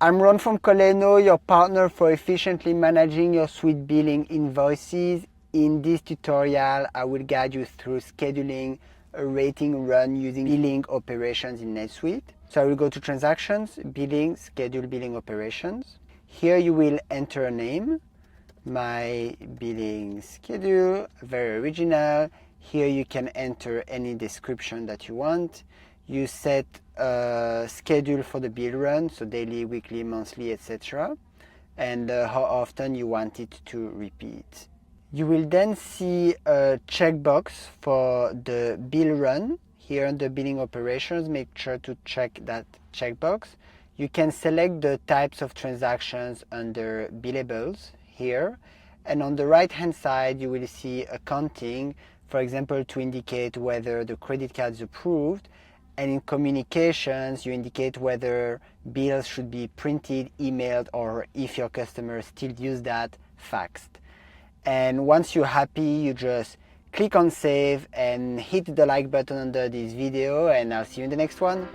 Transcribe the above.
I'm Ron from Kolleno, your partner for efficiently managing your SuiteBilling invoices. In this tutorial, I will guide you through scheduling a rating run using billing operations in NetSuite. So I will go to Transactions, Billing, Schedule Billing Operations. Here you will enter a name, My Billing Schedule, very original. Here you can enter any description that you want. You set a schedule for the bill run, so daily, weekly, monthly, etc. and how often you want it to repeat. You will then see a checkbox for the bill run. Here under billing operations, make sure to check that checkbox. You can select the types of transactions under billables here. And on the right hand side, you will see accounting, for example, to indicate whether the credit card is approved. And in communications, you indicate whether bills should be printed, emailed, or if your customers still use that, faxed. And once you're happy, you just click on save and hit the like button under this video, and I'll see you in the next one.